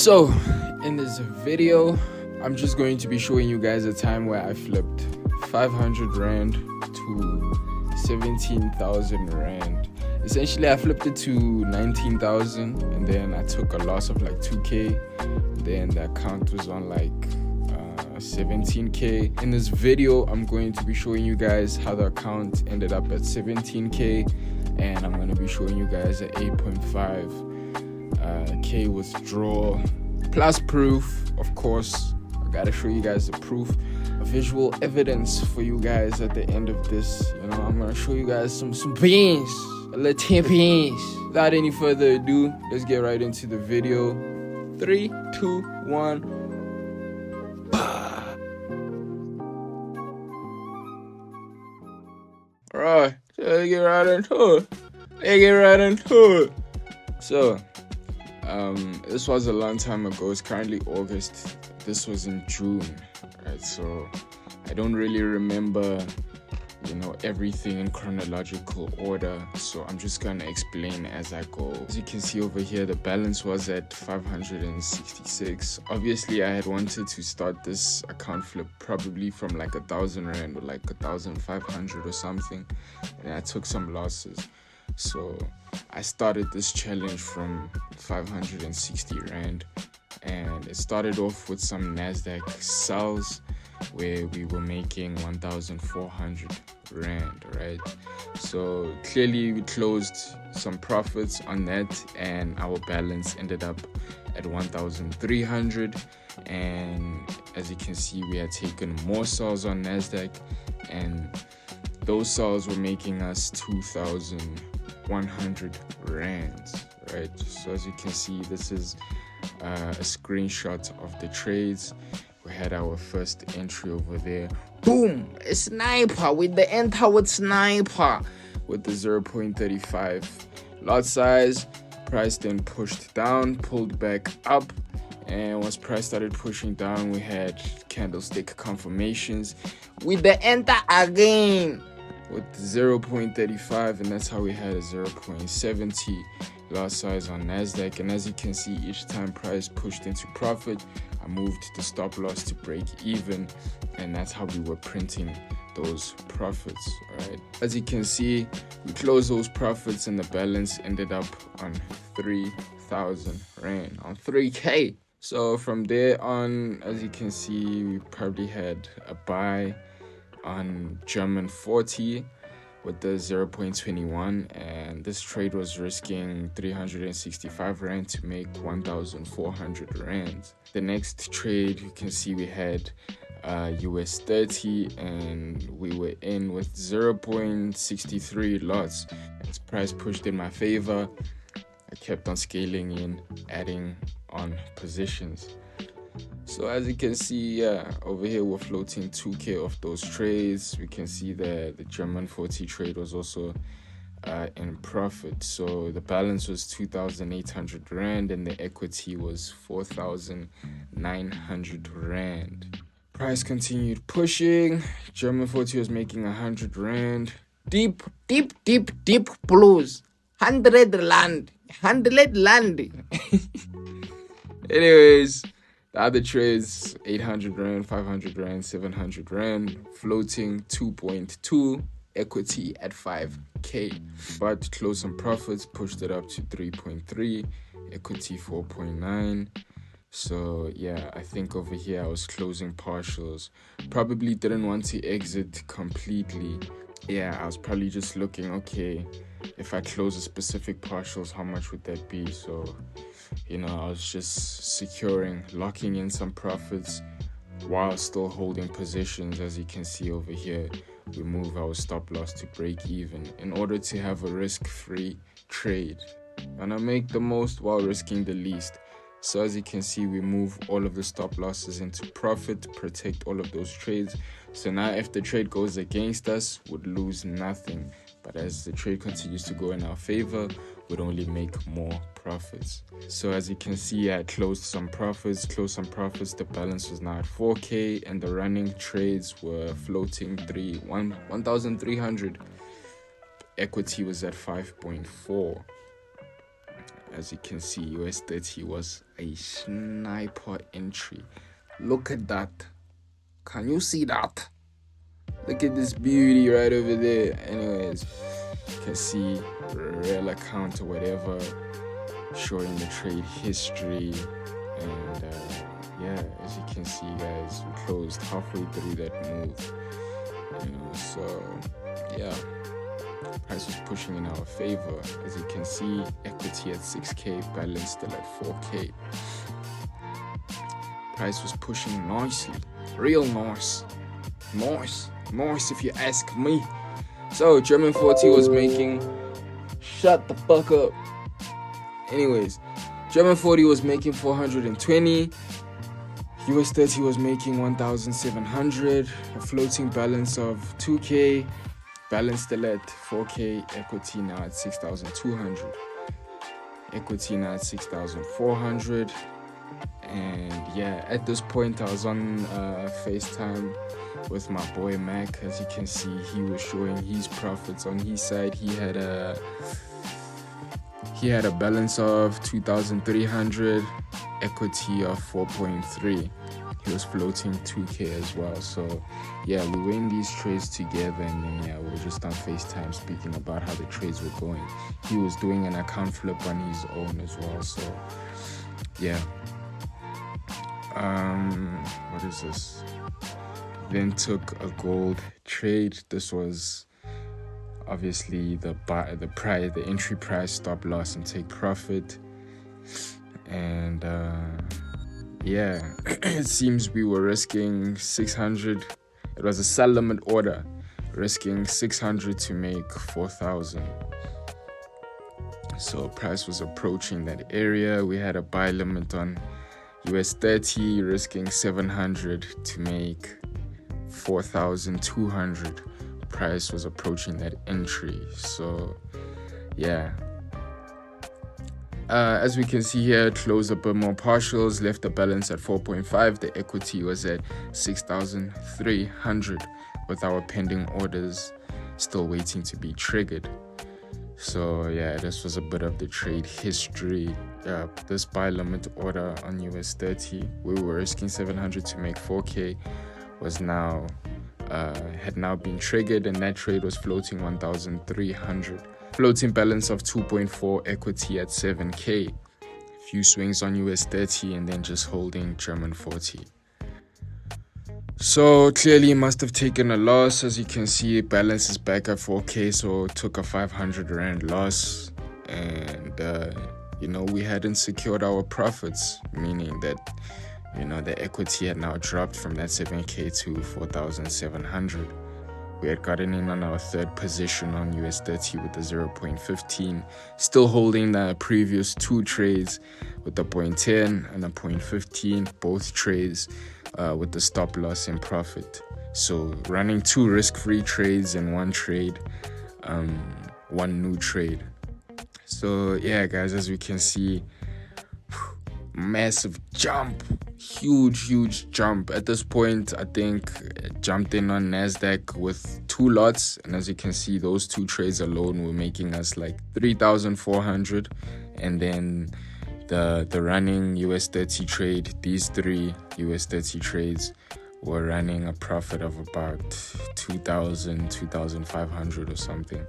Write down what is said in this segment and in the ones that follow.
So in this video I'm just going to be showing you guys a time where I flipped 500 rand to 17,000 rand. Essentially I flipped it to 19,000 and then I took a loss of like 2k. Then the account was on like 17k. In this video I'm going to be showing you guys how the account ended up at 17k, and I'm going to be showing you guys an 8.5k withdrawal plus proof. Of course I gotta show you guys the proof, a visual evidence for you guys at the end of this. I'm gonna show you guys some beans, a little beans. Without any further ado, let's get right into the video. 3, 2, 1. Alright, so let's get right into it. So, this was a long time ago. It's currently August. This was in June, right? So, I don't really remember, everything in chronological order. So, I'm just gonna explain as I go. As you can see over here, the balance was at 566. Obviously, I had wanted to start this account flip probably from like 1,000 rand or like 1,500 or something, and I took some losses. So I started this challenge from 560 rand, and it started off with some Nasdaq sells where we were making 1,400 rand, right? So clearly we closed some profits on that, and our balance ended up at 1,300. And as you can see, we had taken more sells on Nasdaq, and those sells were making us 2,100 rands, right? So as you can see, this is a screenshot of the trades. We had our first entry over there. Boom! A sniper with the enter with sniper with the 0.35 lot size. Price then pushed down, pulled back up, and once price started pushing down, we had candlestick confirmations with the enter again with 0.35, and that's how we had a 0.70 lot size on Nasdaq. And as you can see, each time price pushed into profit, I moved the stop loss to break even, and that's how we were printing those profits. All right, as you can see, we closed those profits and the balance ended up on 3,000 rand, on 3k. So from there on, as you can see, we probably had a buy on German 40 with the 0.21, and this trade was risking 365 rand to make 1,400 rand. The next trade, you can see we had US 30, and we were in with 0.63 lots. As price pushed in my favor, I kept on scaling in, adding on positions. So as you can see, over here we're floating 2k off those trades. We can see that the German 40 trade was also in profit. So the balance was 2,800 rand and the equity was 4,900 rand. Price continued pushing. German 40 was making 100 rand. Deep blues. 100 land. Anyways, the other trades, 800 rand, 500 rand, 700 rand, floating 2.2, equity at 5k. But closed some profits, pushed it up to 3.3, equity 4.9. So yeah, I think over here I was closing partials. Probably didn't want to exit completely. Yeah, I was probably just looking, okay, if I close a specific partials, how much would that be? So I was just locking in some profits while still holding positions. As you can see over here, we move our stop loss to break even in order to have a risk-free trade, and I make the most while risking the least. So as you can see, we move all of the stop losses into profit to protect all of those trades. So now if the trade goes against us, we'd lose nothing. But as the trade continues to go in our favor, we'd only make more profits. So as you can see, I closed some profits. The balance was now at 4k, and the running trades were floating 1,300. Equity was at 5.4. As you can see, US30 was a sniper entry. Look at that. Can you see that? Look at this beauty right over there. Anyways, you can see real account or whatever, showing the trade history. And yeah, as you can see, guys, we closed halfway through that move. So yeah, price was pushing in our favor. As you can see, equity at 6K, balance still at 4K. Price was pushing nicely, real nice if you ask me. So German 40 was making, shut the fuck up. Anyways, German 40 was making 420. US30 was making 1,700. A floating balance of 2K. Balance still at 4K. Equity now at 6,200. Equity now at 6,400. And yeah, at this point I was on FaceTime with my boy Mac. As you can see, he was showing his profits on his side. He had a balance of 2,300, equity of 4.3. He was floating 2K as well. So yeah, we were in these trades together, and then yeah, we were just on FaceTime speaking about how the trades were going. He was doing an account flip on his own as well. So yeah. What is this? Then took a gold trade. This was obviously the entry price, stop loss, and take profit. And yeah, it seems we were risking 600. It was a sell limit order, risking 600 to make 4,000. So price was approaching that area. We had a buy limit on US30, risking 700 to make 4,200. Price was approaching that entry. So yeah, as we can see here, closed a bit more partials, left the balance at 4.5. The equity was at 6,300 with our pending orders still waiting to be triggered. So yeah, this was a bit of the trade history. This buy limit order on US30, we were risking 700 to make 4K, was now had now been triggered, and that trade was floating 1,300. Floating balance of 2.4, equity at 7K. Few swings on US30 and then just holding German 40. So clearly must have taken a loss. As you can see, balance is back at 4K, so took a 500 Rand loss. And we hadn't secured our profits, meaning that the equity had now dropped from that 7K to 4,700. We had gotten in on our third position on US30 with the 0.15, still holding the previous two trades with the 0.10 and the 0.15, both trades with the stop loss and profit. So running two risk-free trades in one trade, one new trade. So yeah, guys, as we can see, massive jump, huge jump. At this point, I think jumped in on Nasdaq with two lots, and as you can see, those two trades alone were making us like 3,400. And then the running US30 trade, these three US30 trades were running a profit of about 2,000, 2,500 or something.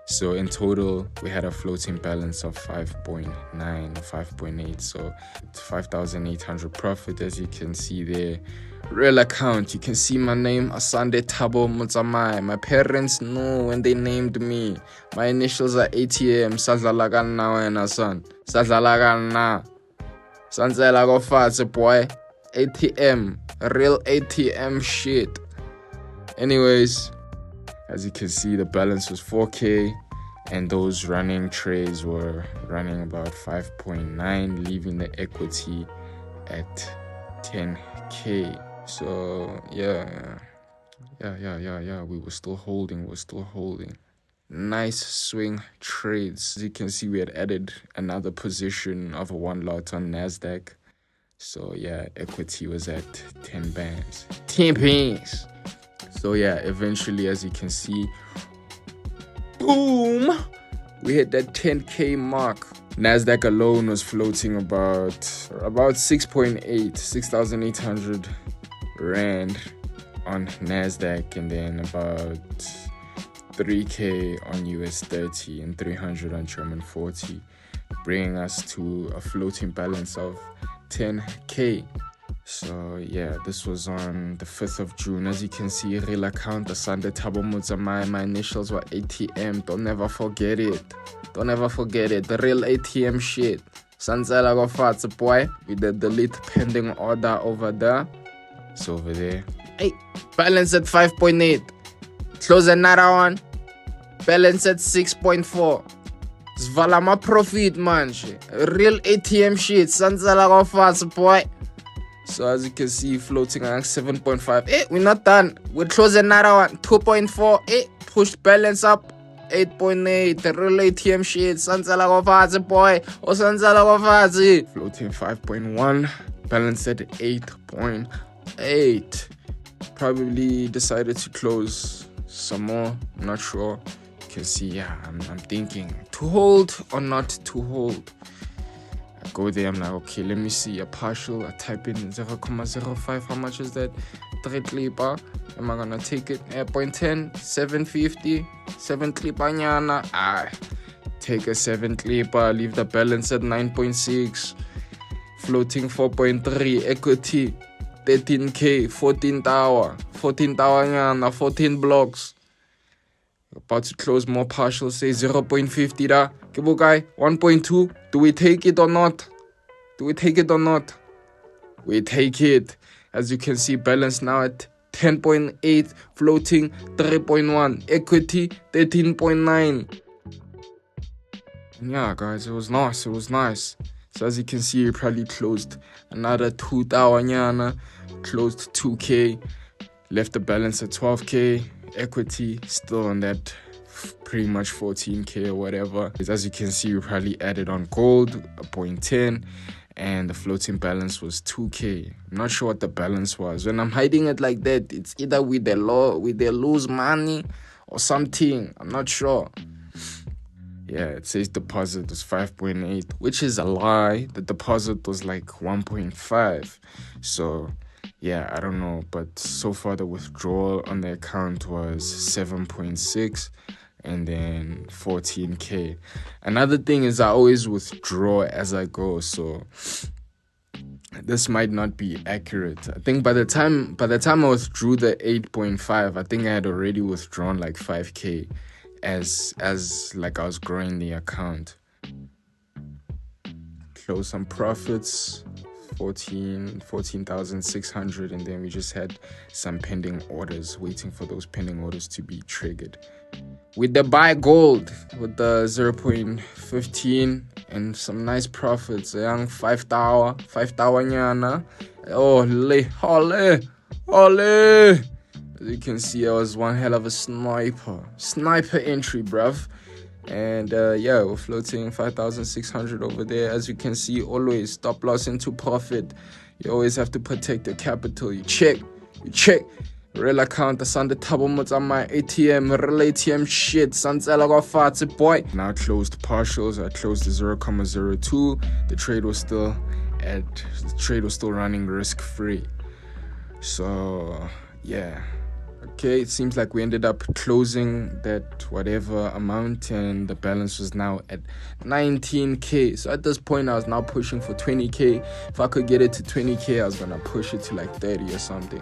So in total, we had a floating balance of 5.9 or 5.8. So 5,800 profit, as you can see there. Real account. You can see my name, Asande Tabo Mutsamai. My parents know when they named me. My initials are ATM. Sadlalagana wena son. Sadlalagana. Sanzela go fast, boy. ATM. Real ATM shit. Anyways, as you can see, the balance was 4K, and those running trades were running about 5.9, leaving the equity at 10K. So yeah, we were still holding. Nice swing trades. As you can see, we had added another position of a one lot on Nasdaq. So yeah, equity was at 10 bands. 10 pence. So yeah, eventually, as you can see, boom, we hit that 10K mark. Nasdaq alone was floating about 6,800 rand on Nasdaq, and then about 3k on US 30 and 300 on German 40, bringing us to a floating balance of 10k. So yeah, this was on the 5th of June. As you can see, real account Sunday Tabomutsa, my initials were ATM. Don't ever forget it. The real ATM shit. Sanzela go fats boy with the delete pending order over there. So over there. Hey, balance at 5.8. Close another one. Balance at 6.4. Zvala my profit, man. Real ATM shit. Sanzela go fats boy. So as you can see, floating at 7.5. Hey, we're not done. We'll close another one. 2.4. Hey, push balance up. 8.8. The real ATM shit. Sanzala go fast, boy. Oh, Sanzala go fast. Floating 5.1. Balance at 8.8. Probably decided to close some more. I'm not sure. You can see, yeah, I'm thinking to hold or not to hold. I go there, I'm like, okay, let me see a partial. I type in 0.05. How much is that? 3 clipper. Am I gonna take it? 0.10, 750, 7 clipper nyana. Take a 7 clipper, leave the balance at 9.6. Floating 4.3, equity 13k, 14 tower nyana, 14 blocks. About to close more partial, say 0.50 da. Kibo guy, 1.2. Do we take it or not? We take it. As you can see, balance now at 10.8, floating 3.1, equity 13.9. Yeah, guys, it was nice. So as you can see, you probably closed another 2 tower nyana, closed 2k, left the balance at 12k, equity still on that pretty much 14k or whatever. As you can see, you probably added on gold a 0.10, and the floating balance was 2k. I'm not sure what the balance was. When I'm hiding it like that, it's either with the lose money or something. I'm not sure. Yeah, it says deposit was 5.8, which is a lie. The deposit was like 1.5. So yeah, I don't know, but so far the withdrawal on the account was 7.6 and then 14k. Another thing is I always withdraw as I go, so this might not be accurate. I think by the time I withdrew the 8.5, I think I had already withdrawn like 5k as like I was growing the account. Close some profits. 14,600, and then we just had some pending orders, waiting for those pending orders to be triggered. With the buy gold with the 0.15 and some nice profits, young 5 tower nyana. Ole. As you can see, I was one hell of a sniper entry, bruv. And yeah, we're floating 5,600 over there. As you can see, always stop loss into profit. You always have to protect your capital. You check. Real account, the Sunday Tabomutsa, my ATM, real ATM shit. Sanzela go fats boy. Now closed partials. I closed the 0.02. The trade was still running risk free. So yeah. Okay, it seems like we ended up closing that whatever amount, and the balance was now at 19k. So at this point, I was now pushing for 20k. If I could get it to 20k, I was gonna push it to like 30 or something.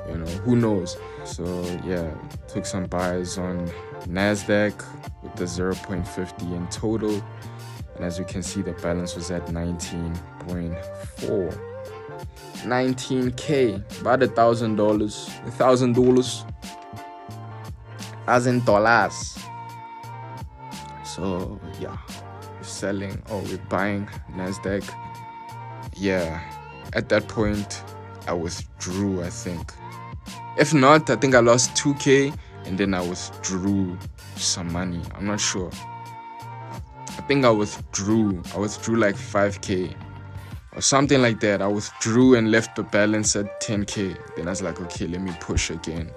You know, who knows? So yeah, took some buys on Nasdaq with the 0.50 in total, and as you can see, the balance was at 19.4. 19k, about $1,000. So yeah, we're selling or we're buying Nasdaq. Yeah, at that point I withdrew, I think. If not, I think I lost 2k and then I withdrew some money. I'm not sure. I think I withdrew like 5k or something like that. I withdrew and left the balance at 10k. Then I was like, okay, let me push again.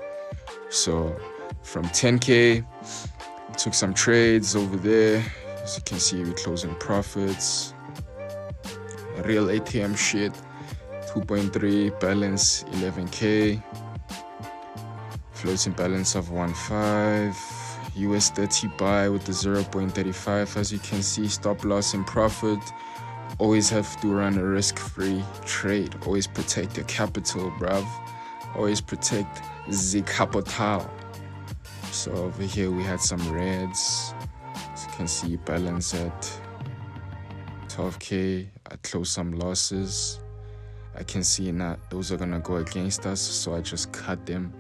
So from 10k, took some trades over there. As you can see, we're closing profits. Real ATM shit. 2.3, balance 11k. Floating balance of 1.5. US 30 buy with the 0.35. As you can see, stop loss and profit. Always have to run a risk-free trade. Always protect your capital, bruv. Always protect the capital. So over here we had some reds. As you can see, balance at 12k. I closed some losses. I can see now those are gonna go against us, so I just cut them.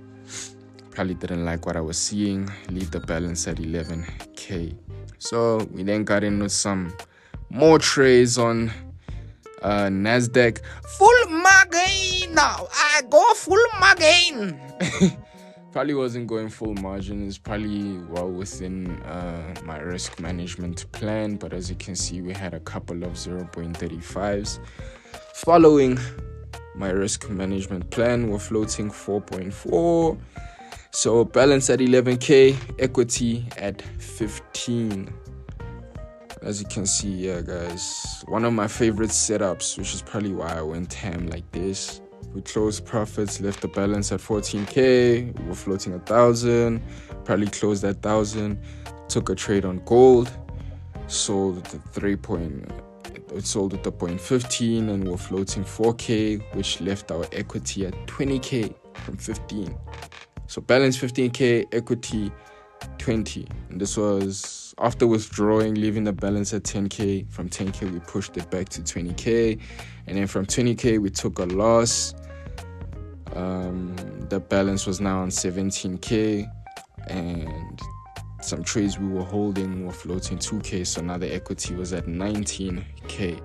Probably didn't like what I was seeing. Leave the balance at 11k. So we then got into some more trades on Nasdaq. Full margin now. I go full margin. Probably wasn't going full margin. It's probably well within my risk management plan, but as you can see, we had a couple of 0.35s. Following my risk management plan, we're floating 4.4. So balance at 11k, equity at 15. As you can see, yeah, guys, one of my favorite setups, which is probably why I went ham like this. We closed profits, left the balance at 14k. We were floating 1,000, probably closed at 1,000. Took a trade on gold, sold at sold at the 0.15, and we're floating 4k, which left our equity at 20k from 15. So balance 15k, equity 20, and this was after withdrawing, leaving the balance at 10k. From 10k we pushed it back to 20k, and then from 20k we took a loss. The balance was now on 17k, and some trades we were holding were floating 2k, so now the equity was at 19k.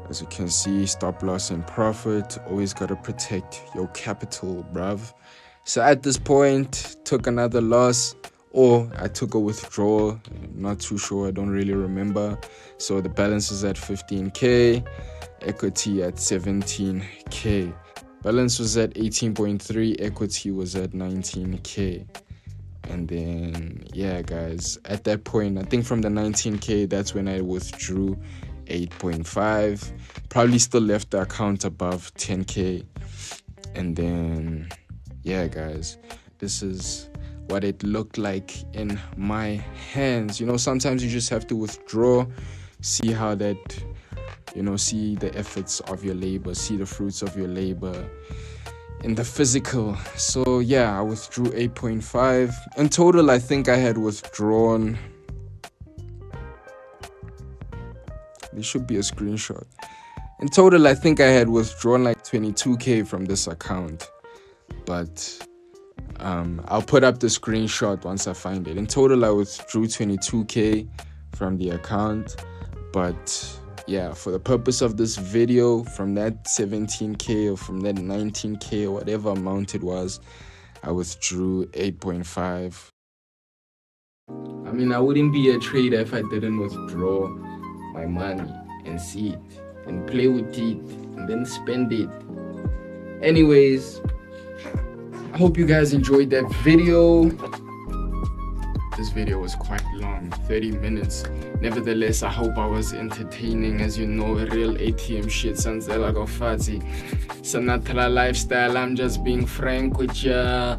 As you can see, stop loss and profit. Always gotta protect your capital, bruv. So at this point, took another loss, or I took a withdrawal. Not too sure, I don't really remember. So the balance is at 15k, equity at 17k. Balance was at 18.3, equity was at 19k. And then, yeah, guys, at that point, I think from the 19k, that's when I withdrew 8.5. Probably still left the account above 10k. And then, yeah, guys, this is what it looked like in my hands. You know, sometimes you just have to withdraw, see how that, you know, see the efforts of your labor, see the fruits of your labor in the physical. So yeah, I withdrew 8.5 in total. I think I had withdrawn, there should be a screenshot. In total, I think I had withdrawn like 22k from this account, but I'll put up the screenshot once I find it. In total, I withdrew 22k from the account, but yeah, for the purpose of this video, from that 17k or from that 19k or whatever amount it was, I withdrew 8.5. I mean, I wouldn't be a trader if I didn't withdraw my money and see it and play with it and then spend it. Anyways, I hope you guys enjoyed that video. This video was quite long, 30 minutes. Nevertheless, I hope I was entertaining. As you know, real ATM shit, Sanzela go fatty. Sanatala lifestyle, I'm just being frank with ya.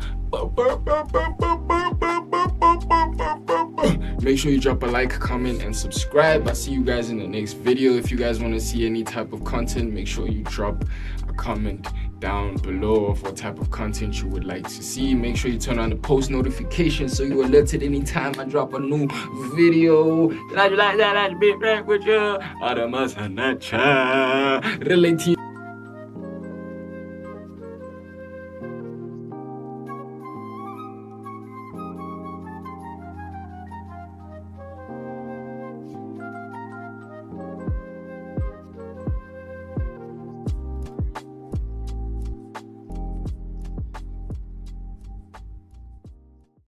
Make sure you drop a like, comment, and subscribe. I'll see you guys in the next video. If you guys want to see any type of content, make sure you drop a comment down below of what type of content you would like to see. Make sure you turn on the post notifications so you're alerted anytime I drop a new video. Did I like that? I'd be frank with you. Relating